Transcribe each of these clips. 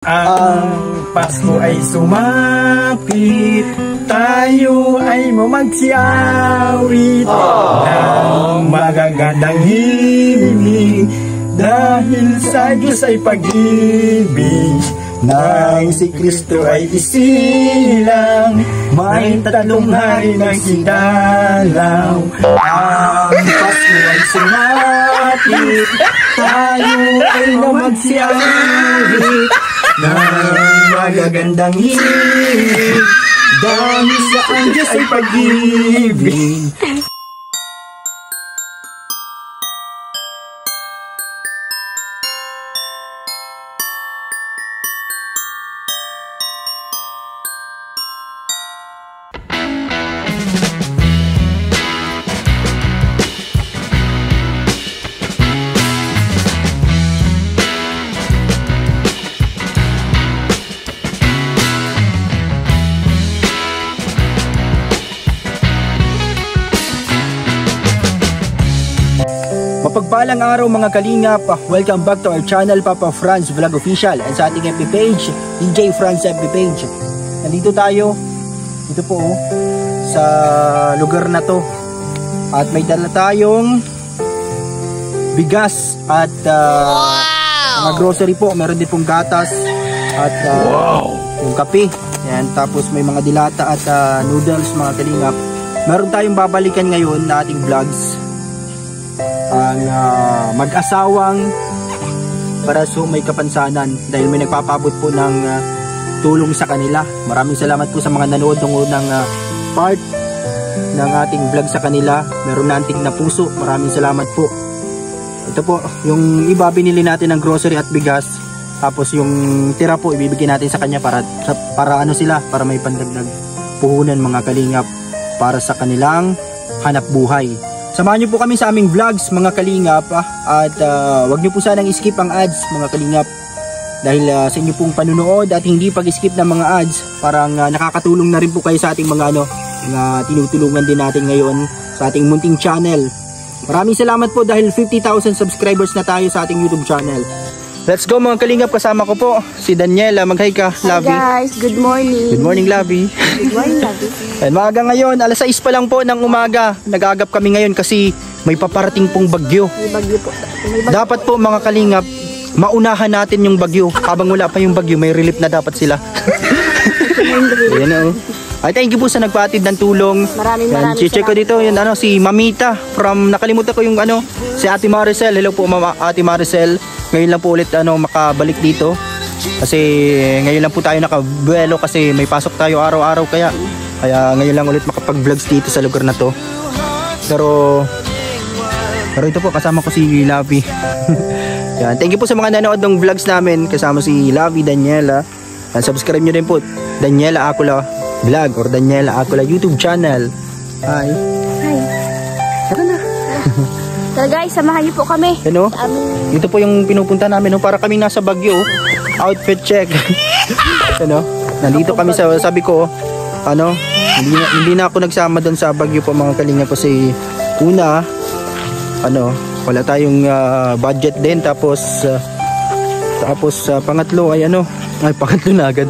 Ang Pasko ay sumapit, tayo ay magsiawit ng magagandang himig, dahil sa Diyos ay pag-ibig. Nang si Kristo ay isilang, may tatlong hari ng sinalaw. Ang Pasko ay sumapit, tayo ay magsiawit ng magagandang himig, dahil sa ang Diyos ay pag-ibig. Mapagpalang araw mga kalingap, welcome back to our channel Papa Franz Vlog Official and sa ating FB page, DJ Franz FB page. Nandito tayo, dito po sa lugar na to, at may dala tayong bigas at mga grocery po. Meron din pong gatas at yung kape. Yan, tapos may mga dilata at noodles mga kalingap. Meron tayong babalikan ngayon na ating vlogs, ang mag-asawang Paraso May Kapansanan, dahil may nagpapabot po ng tulong sa kanila. Maraming salamat po sa mga nanood ng unang part ng ating vlog sa kanila. Meron na antig na puso, maraming salamat po. Ito po, yung iba binili natin ng grocery at bigas, tapos yung tira po ibibigay natin sa kanya para ano sila, para may pandagdag puhunan mga kalingap para sa kanilang hanap buhay. Samahan niyo po kami sa aming vlogs mga kalingap, at wag niyo po sanang skip ang ads mga kalingap, dahil sa inyo pong panunood at hindi pag-skip ng mga ads, parang nakakatulong na rin po kayo sa ating mga tinutulungan din natin ngayon sa ating munting channel. Maraming salamat po dahil 50,000 subscribers na tayo sa ating YouTube channel. Let's go mga kalingap, kasama ko po si Daniela. Mag-hi ka, Lavi. Hi guys, good morning. Good morning, Lavi. Good morning, Lavi. And maaga ngayon, alas 6 pa lang po ng umaga. Nag-aagap kami ngayon kasi may paparating pong bagyo. May bagyo po. Dapat po mga kalingap, maunahan natin yung bagyo. Habang wala pa yung bagyo, may relief na dapat sila. Ayan o. Ay, thank you po sa nagpatid ng tulong. Maraming check ko dito yung si Mamita from, nakalimutan ko yung si Ate Maricel. Hello po Ate Maricel. Ngayon lang po ulit makabalik dito. Kasi ngayon lang po tayo nakabuelo kasi may pasok tayo araw-araw, kaya ngayon lang ulit makapag-vlogs dito sa lugar na to. Pero ito po, kasama ko si Lavi. Yan, thank you po sa mga nanood ng vlogs namin. Kasama si Lavi, Daniela. And subscribe nyo din po Daniela Acula Vlog or Daniela Acula YouTube channel. Hi. Hi. Tara na. So guys, samahan niyo po kami. Ito po yung pinupunta namin, para kaming nasa Baguio. Outfit check. Nandito kami sa, sabi ko, hindi na ako nagsama doon sa Baguio po mga kalinga, kasi una, wala tayong budget din, tapos pangatlo ay pangatlo na agad.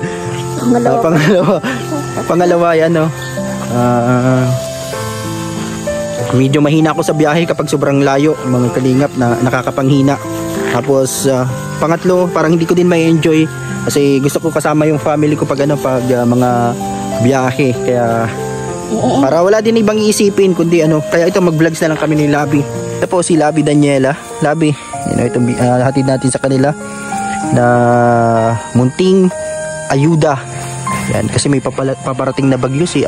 Pangalawa ay medyo mahina ako sa biyahe kapag sobrang layo mga kalingap, na nakakapanghina. Tapos pangatlo, parang hindi ko din may enjoy kasi gusto ko kasama yung family ko pag mga biyahe, kaya para wala din ibang iisipin kundi kaya ito, mag-vlogs na lang kami ni Labi. Ito po si Labi Daniela. Labi, ito hatid natin sa kanila na munting ayuda. Yan, kasi may paparating na bagyo si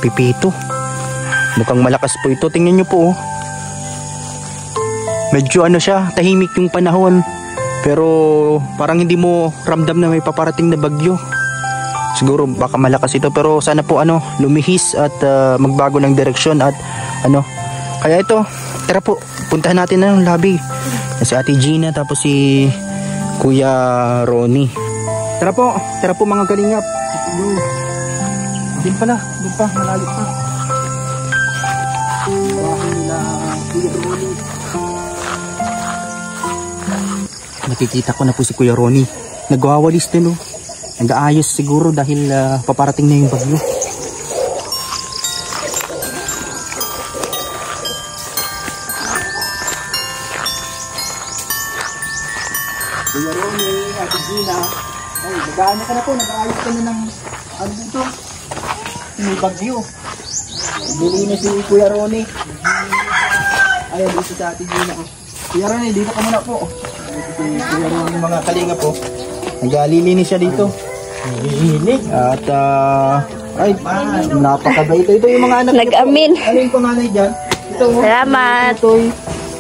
Pipito. Mukhang malakas po ito. Tingnan nyo po. Medyo siya, tahimik yung panahon. Pero parang hindi mo ramdam na may paparating na bagyo. Siguro baka malakas ito, pero sana po lumihis at magbago ng direksyon at Kaya ito, tara po, puntahan natin ng Labi. Si Ate Gina, tapos si Kuya Ronnie. Tara po mga kalingap. Doon pa, malayo pa. nakikita ko na po si Kuya Ronnie. Nagwawalis din, oh. Nag-aayos siguro dahil paparating na yung bagyo. Kuya Ronnie, Ate Gina. Ay, nag-aano ka na po, nag-aayos ka na ng ano dito? May bagyo. Nilinis si Kuya Ronnie. Ayun, dito sa Ate Gina. Kuya Ronnie, dito ka muna po. Kuya Ronnie, mga kalinga po. Nag-alilinis siya dito. At ay, napakabait. Ito yung mga anak. Nag-amin. Ano yung panganay dyan? Ito. Salamat. Ito.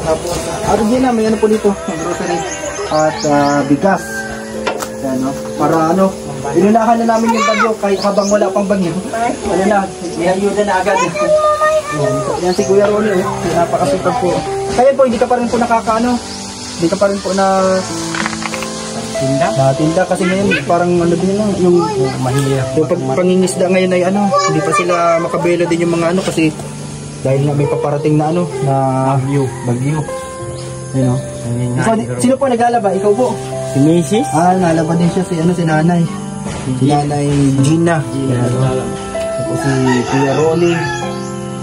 Tapos, Ate Gina, may ano po dito. Grocery. At bigas. Yan, no? Para ano, inunahan na namin yung bagyo kahit habang wala pang bagyo. Ano na, inayuda na agad. Yan si Kuya Ronnie, napakasipag po. Kaya po, hindi ka pa rin po nakakaano. Hindi ka pa rin po na tinda kasi ngayon parang ano din lang yung mahirap. Yung pangingisda ngayon ay ano, hindi pa sila makabela din yung mga ano kasi dahil nga may paparating na ano na bagyo. You know. Sino po naglalaba? Ikaw po? Si Mrs. Nalaba din siya si ano si Nanay. Si Nanay Gina. Tapos si Kuya Ronnie.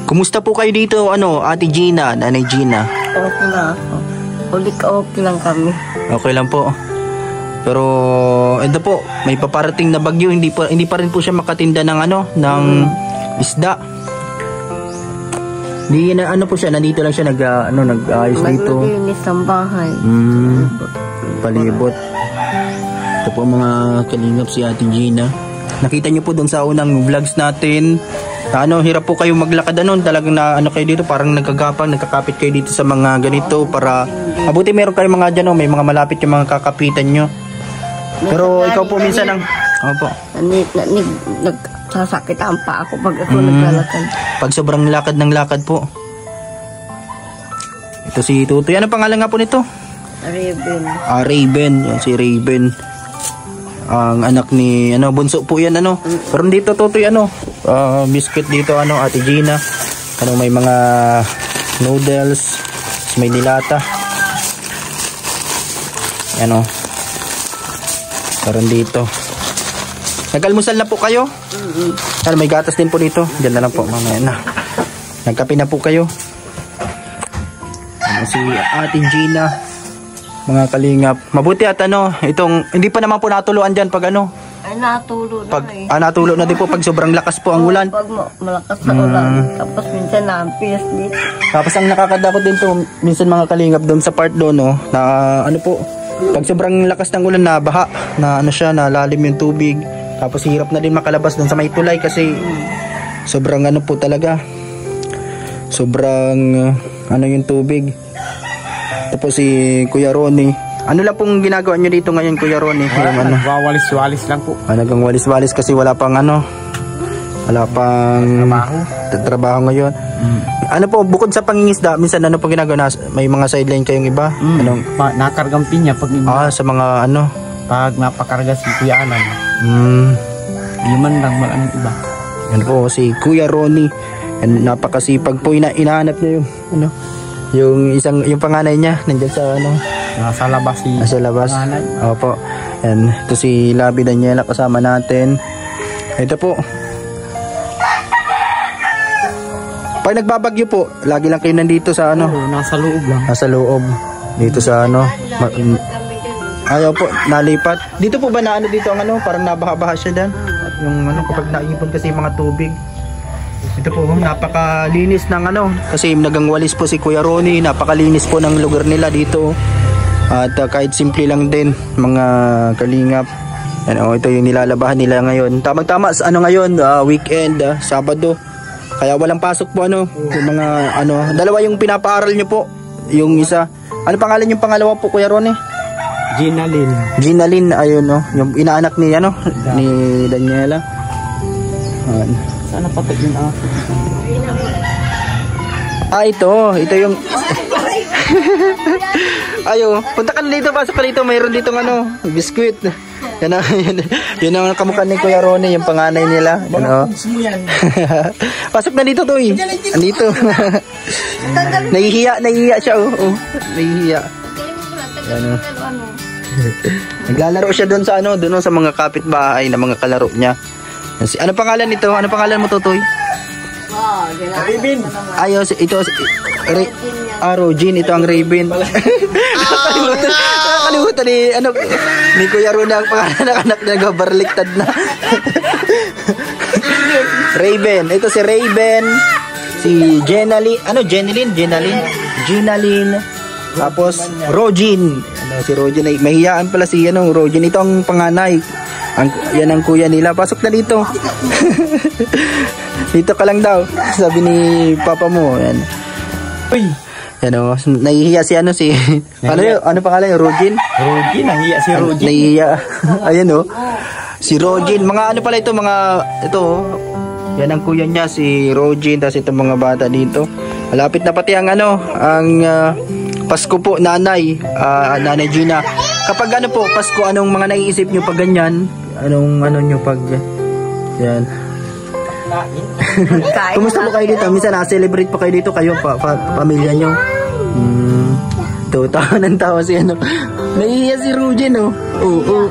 Kumusta po kayo dito, ano, Ate Gina, Nanay Gina? Okay na ako. Okay lang kami. Okay lang po. Pero ito po, may paparating na bagyo, hindi pa rin po siya makatinda ng ano, ng isda. Di na ano po siya, nandito lang siya nag-ayos dito. Naglilinis ang bahay. Palibot. Ito po mga kalingap si Ate Gina. Nakita niyo po doon sa unang vlogs natin. Hirap po kayo maglakad talagang na ano kayo dito, parang nagkagapang, nagkakapit kayo dito sa mga ganito para mabuti meron kayo mga dyan, may mga malapit yung mga kakapitan nyo. Pero ikaw po minsan ang opo. Nagsasakit ang paa ako pag ako naglalakad. Pag sobrang lakad ng lakad po. Ito si Tutoy. Ano pangalan nga po nito? Raven. Raven. Yan si Raven. Ang anak ni bunso po yan Pero dito Tutoy biscuit dito Ate Gina. May mga noodles, may nilata. Meron dito. Nag-almusal na po kayo? May gatas din po dito. Diyan na lang po mamaya na. Nagkape na po kayo. Si Ate Gina, mga kalingap. Mabuti at itong hindi pa naman po natuluan diyan pag Ay, natulo na natulo na din po pag sobrang lakas po ang ulan. Pag malakas na ulan, tapos minsan naampias dito. Tapos ang nakakadakot din to, minsan mga kalingap doon sa part doon, na po, pag sobrang lakas ng ulan na baha, na na lalim yung tubig. Tapos hirap na din makalabas doon sa may tulay kasi sobrang po talaga. Sobrang yung tubig. Tapos si Kuya Ronnie, ano lang pong ginagawa nyo dito ngayon, Kuya Ronnie? Nagwawalis-walis lang po. Nagang walis-walis kasi wala pang trabaho ngayon. Ano po, bukod sa pangingisda, minsan po ginagawa? May mga sideline kayong iba? Nakargang pinya pag sa mga pag napakarga si Kuya Alan. Liman lang malamang iba. Yan po si Kuya Ronnie. Napakasipag po, inahanap niya yung yung panganay niya nandiyan sa nasa labas nasa labas. Opo. Yan, ito si Labi Daniela kasama natin. Ito po. Pag nagbabagyo po, lagi lang kayo nandito sa nasa loob lang. Nasa loob. Dito sa ayaw po, nalipat. Dito po ba na dito ang parang nabaha-baha siya dyan? Yung kapag naipon kasi yung mga tubig. Ito po, napakalinis ng kasi nagangwalis po si Kuya Ronnie, napakalinis po ng lugar nila dito. At kahit simple lang din, mga kalingap. Ito yung nilalabahan nila ngayon. Tamang-tama sa ngayon, weekend, Sabado. Kaya walang pasok po yung mga dalawa yung pinapaaral nyo po. Yung isa, ano pangalan yung pangalawa po, Kuya Ronnie? Gina Lynn, ayun yung inaanak ni ni Daniela. Sana patag yung ito yung ayo, punta ka na dito, pasok ka dito, mayroon dito biskuit. Yan ang kamukha ni Kuya Ronnie, yung panganay nila. Pasok na dito, Toy. Andito. Nahihiya siya, Nahihiya. Naglalaro siya doon sa ano, doon sa mga kapitbahay na mga kalaro niya. Ano pangalan nito? Ano pangalan mo, Totoy? Raven. Ayos, ito Rogin, ito ang Raven. Nakakalimutan ni Kuya Rona ang pangalan ng anak niya, gabarliktad na. Raven, ito si Raven, si Jenaline, tapos Rogin. Si Rogin ay mahiyaan pala si Rogin, ito ang panganay. Yan ang kuya nila. Pasok na dito. Dito ka lang daw, sabi ni papa mo. Yan. Uy. Yan o, nahihiya si ano pangalan yung Rogin? Rogin, nahihiya si Rogin. Nahihiya. Ayan o. Si Rogin, mga ano pala ito, ito. Yan ang kuya niya, si Rogin, tapos itong mga bata dito. Malapit na pati ang Pasko po, Nanay Gina. Kapag po, Pasko, anong mga naiisip nyo pag ganyan? Anong nyo pag yan? Kumusta po kayo dito? Minsan na-celebrate pa kayo dito, kayo, pamilya nyo. Tawa ng tawa si nahihiya si Rogin, oh. Oo.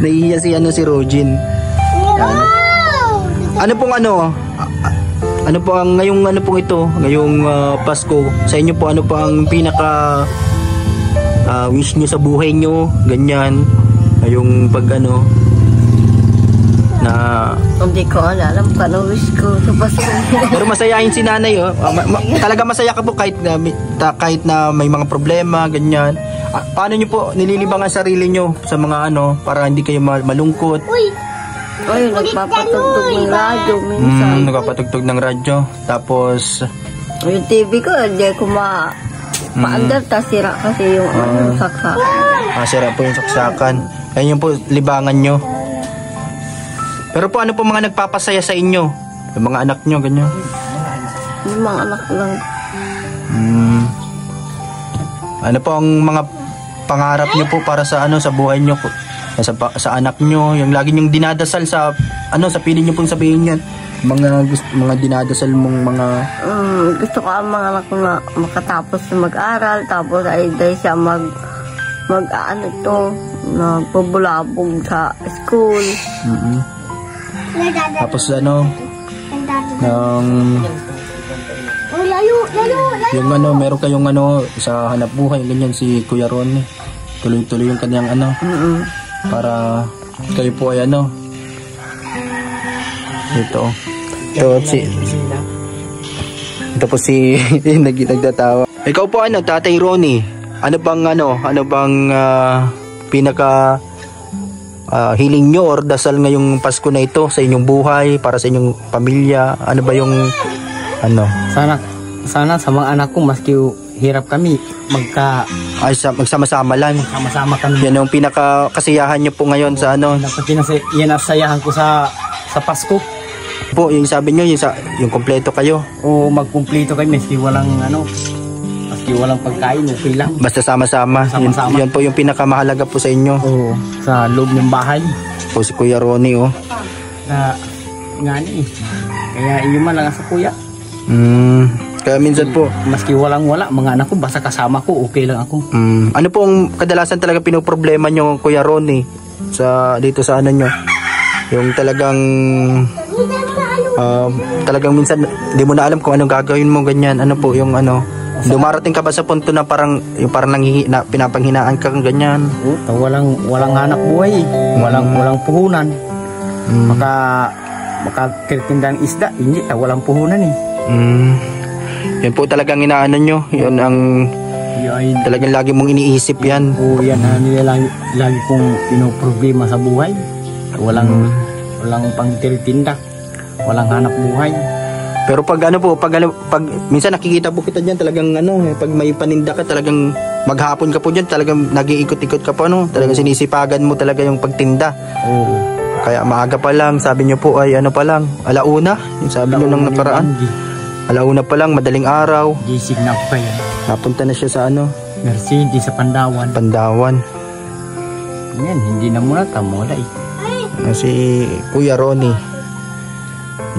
Nahihiya si Rogin. Ano pong ano po ang ngayong ngayong Pasko sa inyo po, ano po ang pinaka wish niyo sa buhay niyo, ganyan, ngayong pag na Hindi ko alam kung ano wish ko sa Pasko. pero masayahin si nanay, oh. Talaga masaya ka po kahit na may mga problema, ganyan. Paano niyo po nililibangan sarili niyo sa mga para hindi kayo malungkot? Ay, nagpapatugtog ng radyo minsan. Nagpapatugtog ng radyo. Tapos yung TV ko, hindi ko maandar, sira kasi yung saksakan. Sira po yung saksakan. Ayun yung po libangan nyo. Pero po ano po mga nagpapasaya sa inyo? Yung mga anak nyo, ganyan? Yung mga anak lang. Ano po ang mga pangarap nyo po para sa sa buhay nyo po? Sa anak nyo, yung lagi nyong dinadasal sa sa pili nyo pong sabihin yan, mga dinadasal mong mga gusto ko ang mga anak ko na makatapos na mag-aral, tapos ay dahil siya nagpabulabog sa school. Tapos yung meron kayong sa hanap buhay, ganyan si Kuya Ron, tuloy-tuloy yung kanyang para kayo po ay ito po si nagtatawa. Ikaw po Tatay Ronnie, ano bang pinaka hiling nyo or dasal ngayong Pasko na ito sa inyong buhay, para sa inyong pamilya? Ano ba yung sana sa mga anak ko, maski hirap kami, magsama-sama lang. Sama-sama kami. Yan yung pinakakasiyahan nyo po ngayon sa yan ang sayahan ko sa Pasko. Po, yung sabi nyo, yung kompleto kayo. O magkumpleto kayo, maski walang pagkain, okay lang. Basta sama-sama. Yan po yung pinakamahalaga po sa inyo. Oo, sa loob ng bahay. Po si Kuya Ronnie, oh. Kaya iyo man lang sa kuya. Kaya minsan po, maski walang-wala, mga anak ko, basta kasama ko, okay lang ako. Ano po ang kadalasan talaga pinoproblema nyo, Kuya Ronnie, dito sa nyo? Yung talagang minsan hindi mo na alam kung anong gagawin mo, ganyan. Ano po yung dumarating ka ba sa punto na parang pinapanghinaan ka, ganyan? Walang hanap buhay, walang puhunan. Makakirtinda ng isda, hindi, walang puhunan eh. Yan po talagang inaano nyo. Yan ang talagang lagi mong iniisip yan. Oo, yan lagi kong pinoproblema sa buhay. Walang pangtirtinda, walang hanap buhay. Pero pag minsan nakikita po kita diyan, talagang pag may paninda ka, talagang maghapon ka po diyan, talagang nag-iikot-ikot ka po, talagang sinisipagan mo talaga yung pagtinda. Oo. Kaya maaga pa lang, sabi niyo po ay alauna, yung sabi niyo nang nakaraan. Alauna pa lang, madaling araw. Gising na pa yan. Napunta na siya sa Mercedes sa Pandawan. Yan, hindi na muna tamola eh. Si Kuya Ronnie,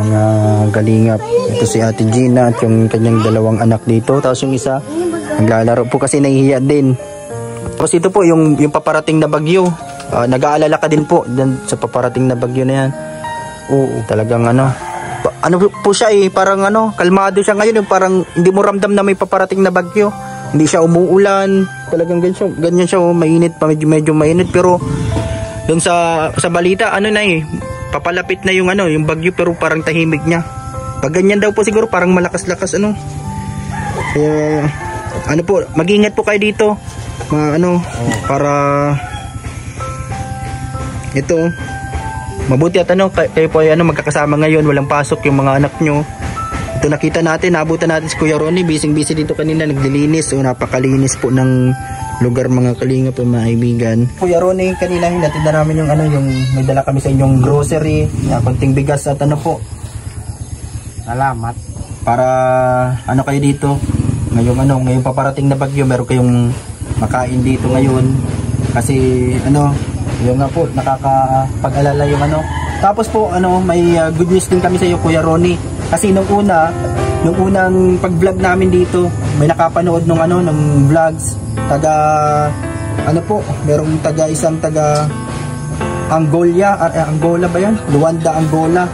mga galingap. Ito si Ate Gina at yung kanyang dalawang anak dito. Tapos yung isa naglalaro po kasi nahihiya din. Tapos ito po yung paparating na bagyo. Nag-aalala ka din po dyan sa paparating na bagyo na yan. Oo. Talagang ano po siya parang kalmado siya ngayon, yung parang hindi mo ramdam na may paparating na bagyo. Hindi siya umuulan, talagang ganyan siya mainit pa, medyo mainit, pero doon sa balita papalapit na yung bagyo, pero parang tahimik niya. Pag ganyan daw po siguro parang malakas-lakas Kaya po, mag-ingat po kayo dito. Para ito mabuti at kayo po ay magkakasama ngayon, walang pasok yung mga anak nyo. Ito nakita natin, naabutan natin si Kuya Ronnie, busy dito kanina, naglilinis. Napakalinis po ng lugar mga kalingap po mga kaibigan. Kuya Ronnie, kanina hinatid na namin yung may dala kami sa inyong grocery, konting bigas at po. Salamat. Para kayo dito, ngayong paparating na bagyo, meron kayong makain dito ngayon. Kasi yung nga po, nakakapag-alala yung Tapos po, may good news din kami sa iyo, Kuya Ronnie. Kasi nung unang pag-vlog namin dito, may nakapanood ng vlogs, merong isang taga Angola ba yan? Luanda, Angola,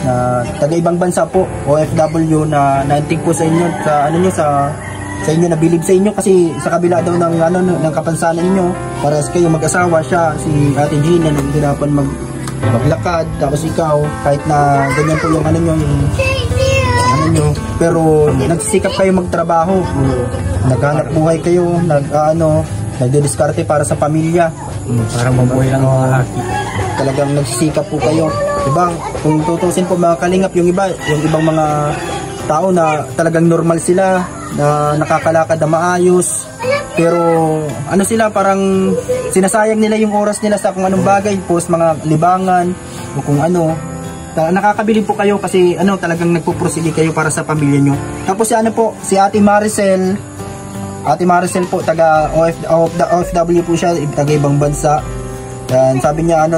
na taga ibang bansa po, OFW, na naintig po sa inyo, sa inyo, nabilib sa inyo kasi sa kabila daw ng kapansanan ninyo, para kayo mag-asawa, si Ate Gina naghihirapan maglakad, tapos ikaw kahit na ganyan po yung nyo, pero nagsisikap kayo magtrabaho, naghanap buhay kayo, nagdidiskarte para sa pamilya, para mabuhay lang mga haki. Talagang nagsisikap po kayo, diba? Kung tutusin po mga kalingap, yung ibang mga tao na talagang normal sila, na nakakalakad na maayos, pero sila, parang sinasayang nila yung oras nila sa kung anong bagay, mga libangan o kung nakakabilib po kayo kasi talagang nagpupursige kayo para sa pamilya nyo. Tapos si Ate Maricel po, taga OFW po siya, taga ibang bansa. Yan, sabi niya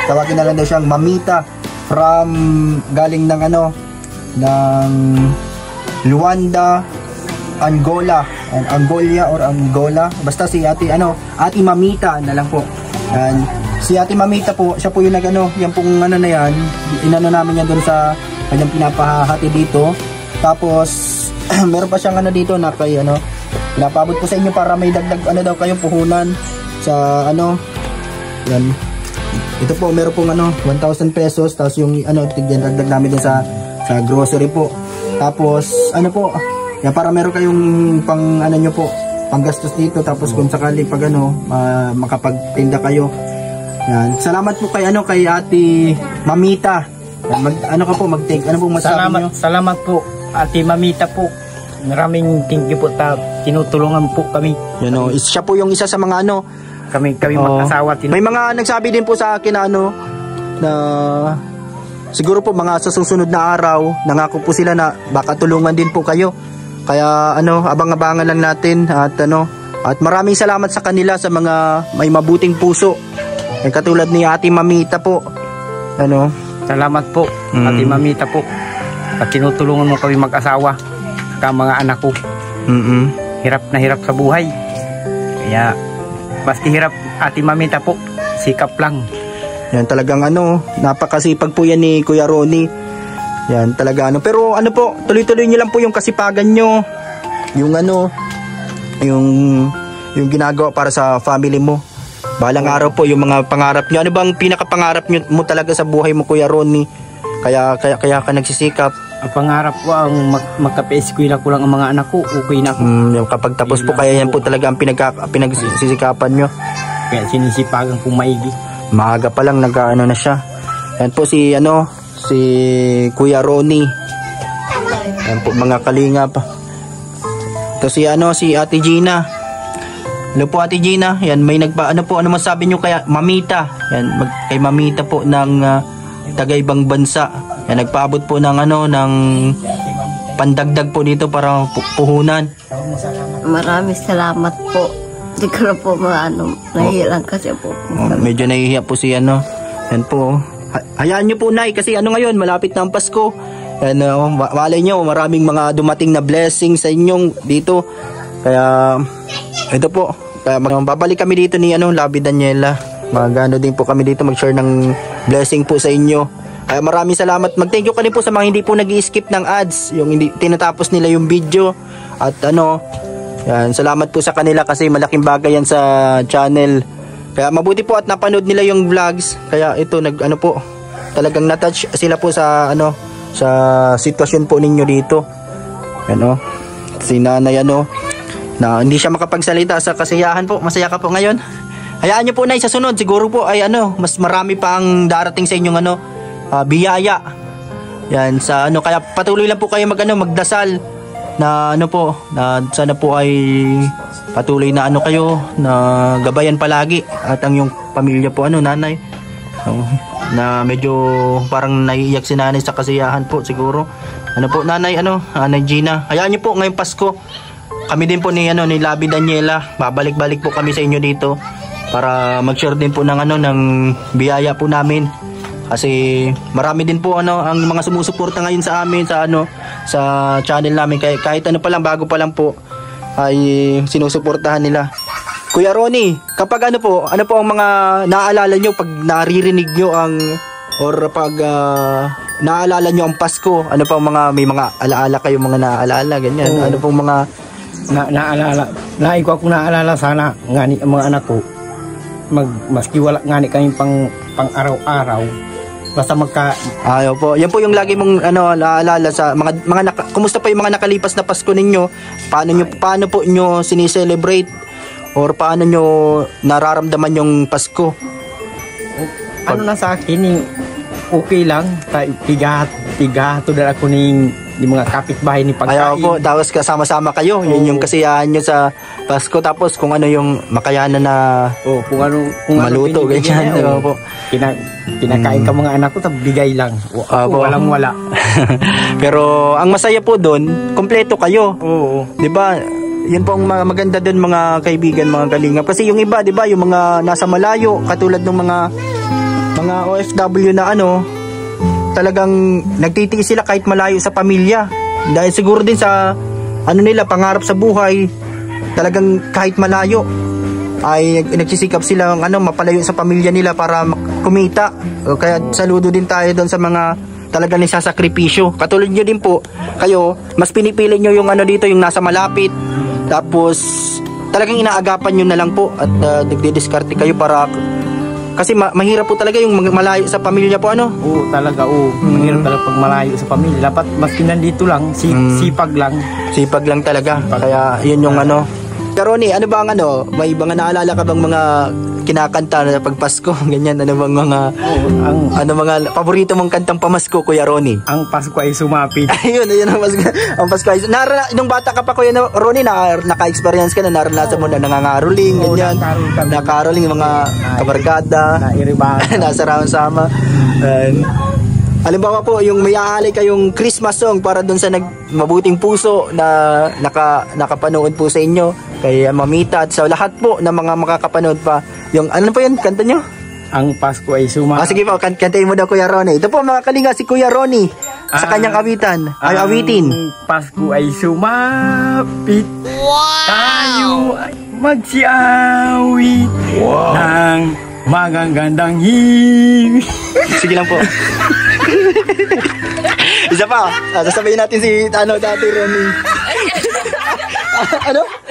tawagin na lang daw siyang Mamita, galing ng Luanda, Angola, basta si Ate Mamita na lang po. And si Ate Mamita po, siya po yung yan pong namin yan doon sa kanyang pinapahati dito. Tapos meron pa siyang dito na kay pinapabot po sa inyo para may dagdag daw kayong puhunan sa yan. Ito po, meron pong 1,000 pesos, tapos yung dagdag namin din sa grocery po. Tapos po, yan, para meron kayong pang nyo po, panggastos dito. Tapos kung sakali pag makapagtinda kayo. Yan. Salamat po kay Ate Mamita. Yan, mag-take. Ano po masasabi nyo? Salamat po, Ate Mamita po. Maraming thank you po, tinutulungan po kami. Yan siya po yung isa sa mga kami mag-asawa. May mga nagsabi din po sa akin na siguro po mga sa susunod na araw, nangako po sila na baka tulungan din po kayo. Kaya abang-abangan lang natin at maraming salamat sa kanila, sa mga may mabuting puso. Katulad ni Ate Mamita po. Salamat po, Ate Mamita po. At tinutulungan mo kami mag-asawa, saka mga anak ko. Hirap na hirap sa buhay. Kaya maski hirap, Ate Mamita po, sikap lang. Yan, talagang napakasipag po yan ni Kuya Ronnie. Yan, talaga pero po, tuloy-tuloy niyo lang po yung kasipagan nyo. Yung yung ginagawa para sa family mo. Balang araw po yung mga pangarap nyo. Ano bang pinakapangarap nyo mo talaga sa buhay mo, Kuya Ronnie? Kaya ka nagsisikap. Ang pangarap ko ang magka-eskwela ko lang ang mga anak ko, okay na ako. Yung kapag tapos po, kaya yan po talaga ang pinagsisikapan nyo. Kaya sinisipagan kong maigi. Maaga pa lang na siya. Yan po si Kuya Ronnie. Yan po mga kalingap. Ito si Ate Gina. Hello po, Ate Gina. Yan, may ano masabi nyo kay Mamita? Yan, kay Mamita po ng taga ibang bansa. Yan, nagpaabot po ng ng pandagdag po dito para puhunan. Maraming salamat po. Hindi ko na po nahihilang kasi po. Medyo nahihiya po si Yan po. Hayaan nyo po, Nay, kasi ngayon, malapit na ang Pasko. Malay nyo, maraming mga dumating na blessings sa inyong dito. Kaya ito po, kaya babalik kami dito ni Labi Daniela. Magano din po kami dito, mag-share ng blessing po sa inyo. Kaya maraming salamat. Mag-thank you kami po sa mga hindi po nag-i-skip ng ads, yung hindi tinatapos nila yung video. At yan, salamat po sa kanila kasi malaking bagay yan sa channel. Kaya mabuti po at napanood nila yung vlogs. Kaya ito po, talagang na-touch sila po sa sa sitwasyon po ninyo dito. Si nanay na hindi siya makapagsalita sa kasiyahan po. Masaya ka po ngayon. Hayaan nyo po na sa sunod siguro po ay mas marami pa ang darating sa inyong biyaya. Yan sa kaya patuloy lang po kayo magdasal na na sana po ay patuloy na kayo na gabayan palagi at ang yung pamilya po nanay na medyo parang naiiyak si nanay sa kasiyahan po siguro. Po nanay Nanay Gina, hayaan niyo po ngayong Pasko kami din po ni Labi Daniela, babalik-balik po kami sa inyo dito para mag-share din po ng ng biyaya po namin. Kasi marami din po ang mga sumusuporta ngayon sa amin sa channel namin, kahit pa lang, bago pa lang po ay sinusuportahan nila. Kuya Ronnie, kapag ano po ang mga naaalala nyo pag naririnig nyo or pag naaalala nyo ang Pasko? Ano pa may mga alaala kayo, mga naaalala ganyan? Ano pong mga naalala? Naiko ako naalala sana ngani ang mga anak ko. Maski wala ngani kami pang araw-araw. Basta Ayaw po. Yan po yung lagi mong naalala sa mga kumusta pa yung mga nakalipas na Pasko ninyo? Paano po nyo sinicelebrate or paano nyo nararamdaman yung Pasko? Na sa akin okay lang. Tigato dala ko ng mga kapitbahay ni pagkain. Ayaw po, tapos kasama-sama kayo. Yun yung kasiyahan nyo sa Pasko. Tapos kung ano yung makayanan na kung maluto, ganyan. Po. Kinakain ka mga anak ko, bigay lang. Walang wala. Pero ang masaya po doon, kompleto kayo. Oo. 'Di ba? Yun po ang maganda doon, mga kaibigan, mga kalingap. Kasi yung iba, 'di ba, yung mga nasa malayo, katulad ng mga OFW na talagang nagtitiis sila kahit malayo sa pamilya. Dahil siguro din sa nila, pangarap sa buhay, talagang kahit malayo ay nagsisikap sila mapalayo sa pamilya nila para kumita. Kaya saludo din tayo doon sa mga talagang nagsasakripisyo. Katulad nyo din po, kayo mas pinipili nyo yung dito, yung nasa malapit, tapos talagang inaagapan nyo na lang po at nagdidiskarte kayo para kasi mahirap po talaga yung malayo sa pamilya po. Oo, talaga. Mahirap talaga pag malayo sa pamilya. Dapat maski nandito lang, sipag lang. Sipag lang talaga. Kaya yun yung Pero Ronnie, ano ba ang may mga naalala ka bang mga kinakanta na pag Pasko? Ganyan, ano bang mga mga paborito mong kantang pamasko, Kuya Ronnie? Ang Pasko ay sumapit. Ayun ang Pasko. Ang Pasko ay nung bata ka pa, Kuya Ronnie, naka-experience ka na, naranasan mo na nangangaroling, ganyan. Nakaroling mga kabarkada, nasa sama. Halimbawa po, yung may aalay kayong Christmas song para dun sa mabuting puso na nakapanood po sa inyo, kay Mamita at sa lahat po ng mga makakapanood pa. Yung ano po yun, kanta nyo? Ang Pasko ay sumapit. Sige po, kantayin mo daw, Kuya Ronnie. Ito po mga kalinga, si Kuya Ronnie sa kanyang awitin. Ang Pasko ay sumapit. Wow! Tayo ay magsiawit ng magagandang himig. Sige lang po. Isa pa, sasabihin natin si Tatay Ronnie.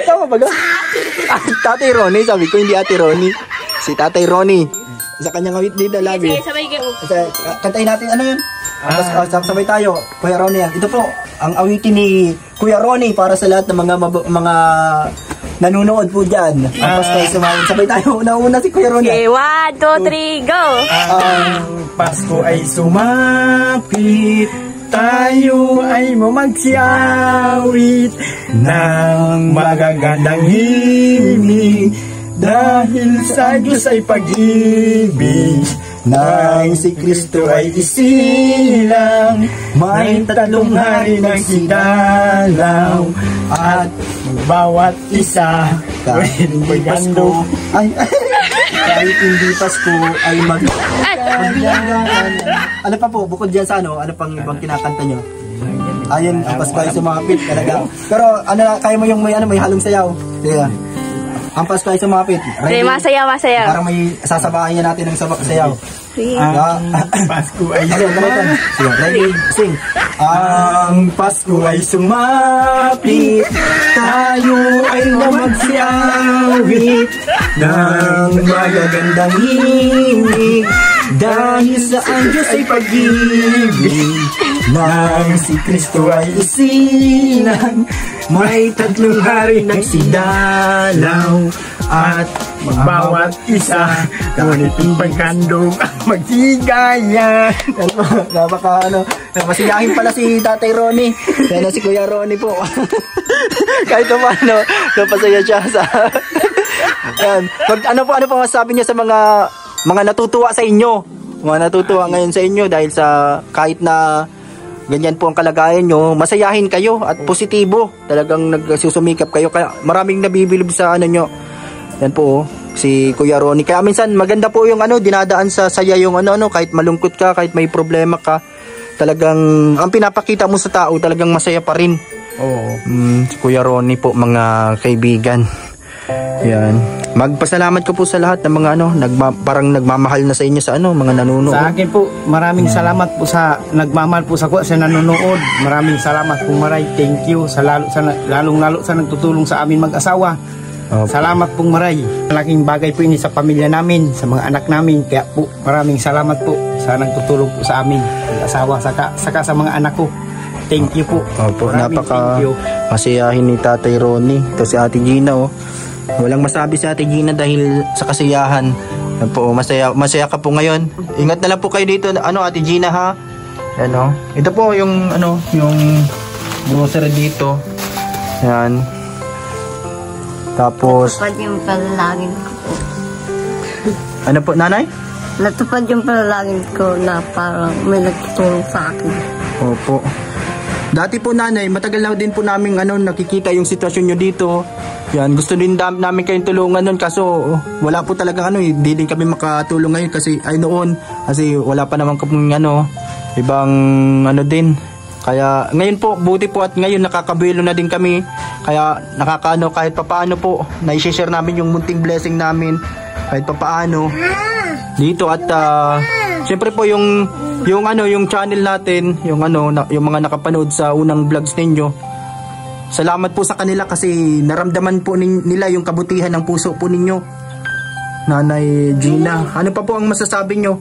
Tama ba ga? Tatay Ronnie, sabi ko, hindi Ate Ronnie. Si Tatay Ronnie. Sa kanyang awit dito, labi. Kantayin natin, yun? Sabay tayo, Kuya Ronnie. Ito po, ang awitin ni Kuya Ronnie para sa lahat ng mga nanonood po dyan. Ang Pasko ay sumapit. Sabay tayo, una si Kuya Ronnie. Okay, 1, 2, 3, go! Ang Pasko ay sumapit, tayo ay magsiawit ng magagandang himig, dahil sa Diyos ay pag-ibig, nang si Kristo ay isilang, may 3 hari ng sidalaw, at bawat isa Pasko ay kahit hindi Pasko ay ano pa po, bukod dyan sa ano pang ibang kinakanta nyo? Ayun, ang Pasko ay sumapit talaga. Pero ano, kaya mo yung may halong sayaw. Yeah. Ang Pasko ay sumapit. Ready? Masaya. Parang may sasabahin niya natin ng sayaw. Pasko ay Ready? Sing. Ang Pasko ay sumapit, tayo ay magsiawit ng magagandang himig, dahil sa ang Diyos ay pag-ibig, nang si Kristo ay isilang, may 3 hari nagsidalaw, at bawat isa, ngunit yung pagkandong magsigaya. Masiyahin pala si Tatay Ronnie. Yan si Kuya Ronnie po. Kahit paano, napasaya siya sa... Yan. Ano po masasabi niya sa mga natutuwa sa inyo? Mga natutuwa ngayon sa inyo dahil sa kahit na ganyan po ang kalagayan nyo, masayahin kayo at positibo. Talagang nagsusumikap kayo. Kaya maraming nabibilib sa ano nyo. Yan po, si Kuya Ronnie. Kaya minsan maganda po yung dinadaan sa saya yung kahit malungkot ka, kahit may problema ka. Talagang ang pinapakita mo sa tao, talagang masaya pa rin. Oo. Si Kuya Ronnie po, mga kaibigan. Yan. Magpasalamat ko po sa lahat ng mga parang nagmamahal na sa inyo sa mga nanonood. Sa akin po, maraming salamat po sa nagmamahal po sa nanonood. Maraming salamat po, maray. Thank you sa lalong-lalo sa nagtutulong sa amin mag-asawa. Salamat pong maray. Malaking bagay po ini sa pamilya namin, sa mga anak namin. Kaya po, maraming salamat po sa nagtutulong po sa amin, mag-asawa, saka sa mga anak ko. Thank you po. Opo, napaka masiyahin ni Tatay Ronnie. Ito si Ate Gina, Walang masabi si Ate Gina dahil sa kasiyahan. Po, masaya ka po ngayon. Ingat na lang po kayo dito, Ate Gina, ha. Ito po yung yung grocery dito. Yan. Tapos natupad yung panalangin ko po. Ano po, nanay? Natupad yung panalangin ko na parang may nagtutulong sa akin. Opo. Dati po, nanay, matagal na din po namin nakikita yung sitwasyon nyo dito. Yan, gusto din namin kayong tulungan nun, kaso wala po talagang hindi din kami makatulong ngayon kasi noon kasi wala pa naman kapong ibang din. Kaya ngayon po, buti po at ngayon nakakabuelo na din kami. Kaya kahit papaano po, na-share namin yung munting blessing namin kahit papaano dito. At syempre po yung channel natin, yung mga nakapanood sa unang vlogs ninyo, salamat po sa kanila kasi naramdaman po nila yung kabutihan ng puso po ninyo, Nanay Gina. Ano pa po ang masasabi nyo?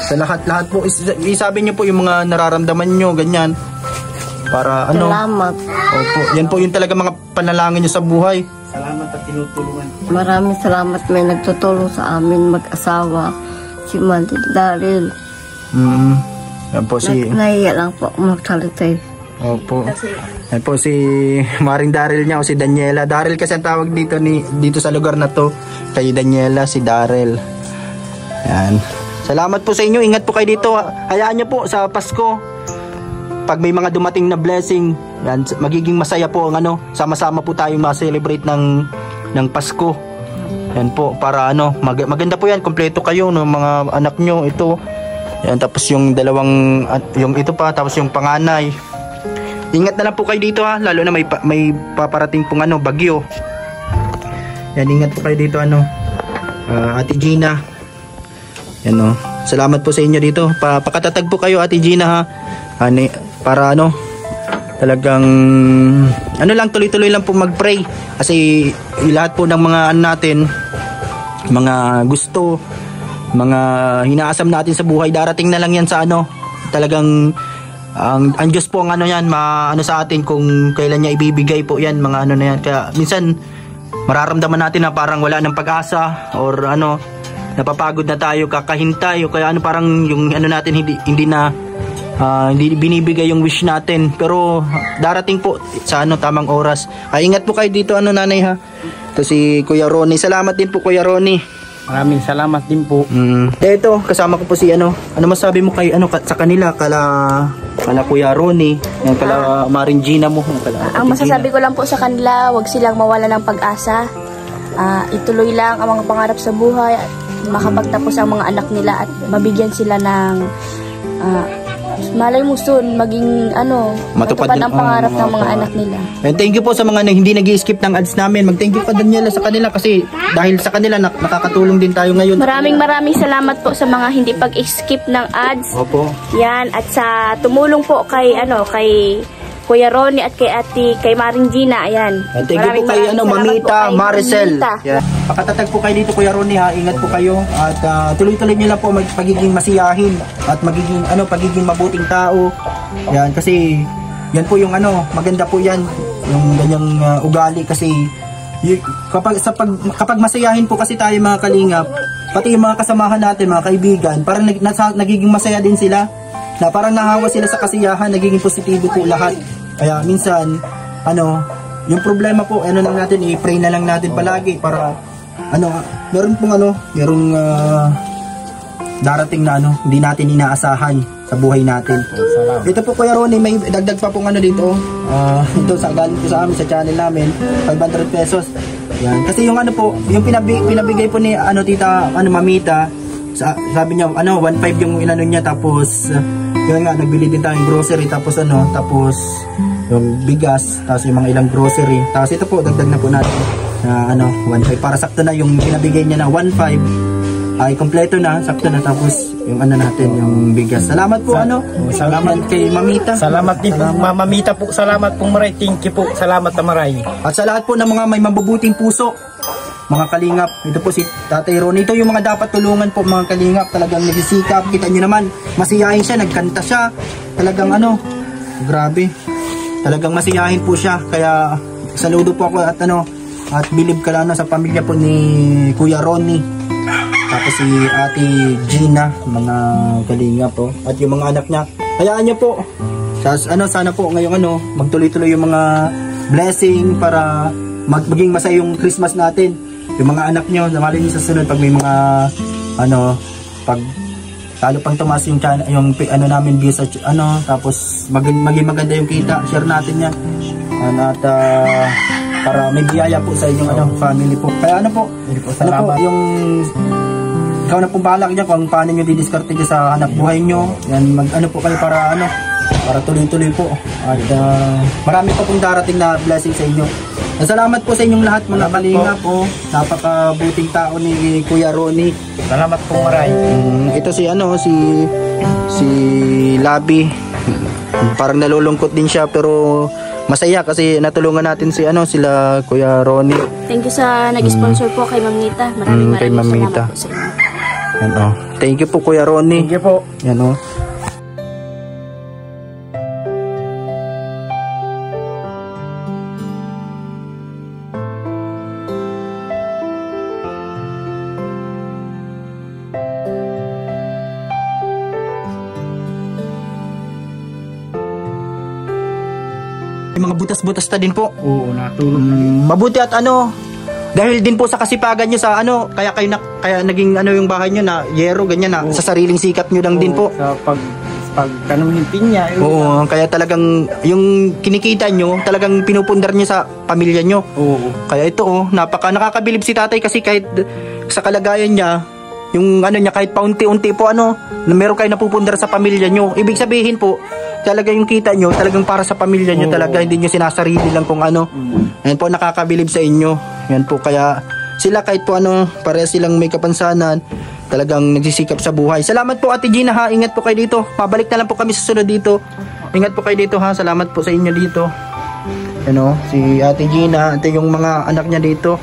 Sa lahat po, isabi nyo po yung mga nararamdaman nyo, ganyan. Para Salamat. Opo, yan po yung talaga mga panalangin nyo sa buhay. Salamat at tinutulungan. Maraming salamat, may nagtutulong sa amin mag-asawa. Si Mandy Daryl. Yan po si... Nahiya lang po magsalita. Opo. Yan po si Maring Daryl niya o si Daniela. Daryl kasi ang tawag dito sa lugar na to. Kay Daniela, si Daryl. Yan. Salamat po sa inyo. Ingat po kayo dito. Hayaan nyo po sa Pasko. Pag may mga dumating na blessing, yan, magiging masaya po ang sama-sama po tayong ma-celebrate ng Pasko. Yan po, para maganda po yan. Kompleto kayo, mga anak nyo, ito. Yan, tapos yung yung ito pa, tapos yung panganay. Ingat na lang po kayo dito, ha. Lalo na may paparating pong bagyo. Yan, ingat po kayo dito, Ate Gina. Yan, salamat po sa inyo dito. Pakatatag po kayo, Ate Gina, ha. Para talagang lang, tuloy-tuloy lang po mag-pray kasi lahat po ng mga natin, mga gusto, mga hinaasam natin sa buhay, darating na lang yan sa talagang ang Diyos po ang yan, sa atin kung kailan niya ibibigay po yan, mga na yan. Kaya minsan mararamdaman natin na parang wala ng pag-asa or napapagod na tayo, kakahintay, o kaya parang yung natin hindi binibigay yung wish natin, pero darating po sa tamang oras. Ingat po kayo dito, nanay, ha. Ito si Kuya Ronnie. Salamat din po, Kuya Ronnie. Maraming salamat din po. Ito, kasama ko po si ano masabi mo kay sa kanila, kala Kuya Ronnie, yung kala Maring Gina mo, ang masasabi ko lang po sa kanila, wag silang mawala ng pag-asa. Ituloy lang ang mga pangarap sa buhay at makapagtapos ang mga anak nila at mabigyan sila ng malay mo soon maging matupad ang pangarap ng mga anak nila. And thank you po sa mga hindi nag-i-skip ng ads namin. Mag-thank you pa Daniela sa kanila kasi dahil sa kanila nakakatulong din tayo ngayon. Maraming salamat po sa mga hindi pag-skip ng ads. Opo. Yan, at sa tumulong po kay Kuya Ronnie at kay Maring Gina. Ayan. And thank you po kay Mamita, Maricel. Yeah. Pakatatag po kayo dito Kuya Ronnie ha. Ingat po kayo at tuloy-tuloy niyo lang po pagiging masiyahin at pagiging mabuting tao. Yan kasi yan po yung maganda po yan yung ganyang ugali kasi kapag masayahin po kasi tayo mga kalingap, pati yung mga kasamahan natin, mga kaibigan, parang nagiging masaya din sila. Na parang nahawa sila sa kasiyahan, nagiging positibo po lahat. Kaya minsan, yung problema po, lang natin, i-pray na lang natin palagi para, meron pong darating na hindi natin inaasahan sa buhay natin. Ito po Kuya Ronnie, may dagdag pa pong dito. Ito galing po sa amin, sa channel namin, 500 pesos. Yan. Kasi yung yung pinabigay po ni Tita Mamita, sabi niya 1.5 yung niya, tapos yun nga nagbili din tayong grocery, tapos tapos yung bigas, tapos yung mga ilang grocery, tapos ito po dagdag na po natin na 1.5 para sakto na yung pinabigay niya na 1.5 ay kompleto na, sakto na, tapos yung natin yung bigas. Salamat po salamat kay Mamita. Salamat din po Mamita po, salamat po maray, thank you po, salamat na maray. At sa lahat po ng mga may mabubuting puso, mga kalingap, ito po si Tatay Ronnie. Ito yung mga dapat tulungan po mga kalingap. Talagang nagsisikap. Kita nyo naman, masiyahin siya, nagkanta siya. Talagang grabe. Talagang masiyahin po siya. Kaya saludo po ako at bilib ka lang sa pamilya po ni Kuya Ronnie. Tapos si Ate Gina, mga kalingap po. At yung mga anak niya. Hayaan nyo po. Sana po ngayong magtuloy-tuloy yung mga blessing para maging masaya yung Christmas natin. Yung mga anak nyo, namalin nyo sa sunod pag may mga pag lalo pang tumaas yung namin views at tapos maging maganda yung kita, share natin yan. At para may biyaya po sa inyong family po. Kaya yung ikaw na po balak niya kung paano nyo didiskarte nyo sa anak buhay nyo. Yan, po kayo para para tuloy-tuloy po. At marami pa pong darating na blessing sa inyo. Salamat po sa inyong lahat mga kalinga po. Napakabuting tao ni Kuya Ronnie. Salamat po maray. Ito si si Labi. Parang nalulungkot din siya pero masaya kasi natulungan natin sila Kuya Ronnie. Thank you sa nag-sponsor po kay Mamita. Maraming salamat po sa inyo. Thank you po Kuya Ronnie. Thank you po. Yan mga butas-butas ta din po. Oo, natulog. Mabuti at dahil din po sa kasipagan nyo sa kaya naging yung bahay nyo na yero ganyan na sa sariling sikap nyo lang din po. Sa pagkanunin pinya. Oo, kaya talagang yung kinikita nyo talagang pinupundar nyo sa pamilya nyo. Oo. Kaya ito nakakabilib si tatay kasi kahit sa kalagayan niya yung niya kahit paunti-unti po na meron kayo napupundar sa pamilya nyo. Ibig sabihin po talaga yung kita nyo talagang para sa pamilya nyo talaga, hindi nyo sinasarili lang kung Yan po nakakabilib sa inyo. Yan po kaya sila kahit po pareha silang may kapansanan, talagang nagsisikap sa buhay. Salamat po Ate Gina ha, ingat po kayo dito. Pabalik na lang po kami sa sunod dito. Ingat po kayo dito ha, salamat po sa inyo dito. Si Ate Gina, ito yung mga anak niya dito.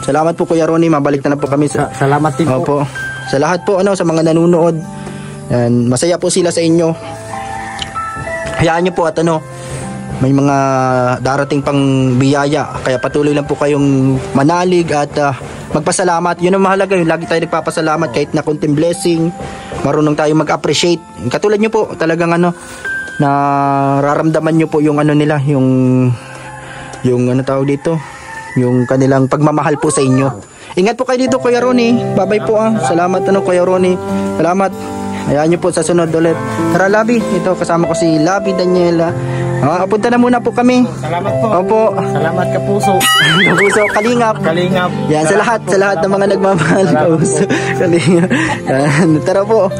Salamat po Kuya Ronnie, mabalik na lang po kami salamat din po. Sa lahat po sa mga nanonood. Yan, masaya po sila sa inyo. Hayaan nyo po at may mga darating pang biyaya. Kaya patuloy lang po kayong manalig at magpasalamat. Yun ang mahalaga. Lagi tayo nagpapasalamat kahit na konting blessing. Marunong tayo mag-appreciate. Katulad nyo po talagang nararamdaman nyo po yung nila, yung tawag dito, yung kanilang pagmamahal po sa inyo. Ingat po kayo dito Kuya Ronnie. Bye-bye po Salamat Kuya Ronnie. Salamat. Hayaan nyo po sa sunod ulit. Tara Labi, ito kasama ko si Labi Daniela. Punta na muna po kami. Salamat po. Opo. Salamat Kapuso. Kapuso, Kalingap. Kalingap. Yan, sa lahat ng mga nagmamahal. Kapuso, Kalingap. Yan, tara po.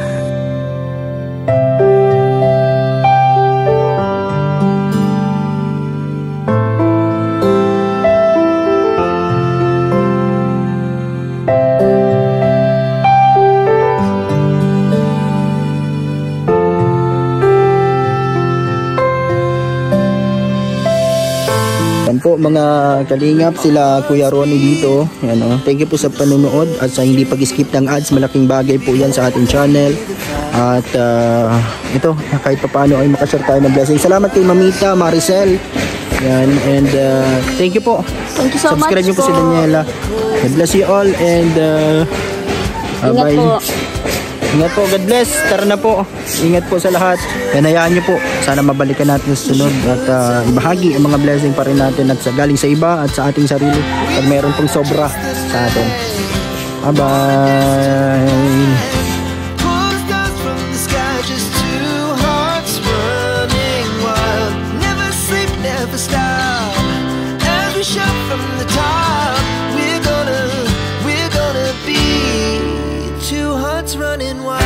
mga kalingap, sila Kuya Ronnie dito. Yan, thank you po sa panunood at sa hindi pag-skip ng ads. Malaking bagay po yan sa ating channel. At ito, kahit pa paano ay makashare tayo ng blessing. Salamat kay Mamita, Maricel. Yan, and thank you po. Thank you so much. Subscribe niyo po si Daniela. God bless you all and Ingat bye. po. Ingat po, God bless. Tara na po. Ingat po sa lahat. Hayaan niyo po. Sana mabalikan natin sa sunod at ibahagi ang mga blessing pa rin natin at galing sa iba at sa ating sarili pag meron pong sobra sa atin. Bye-bye. From the top, we're gonna be two hearts running wild.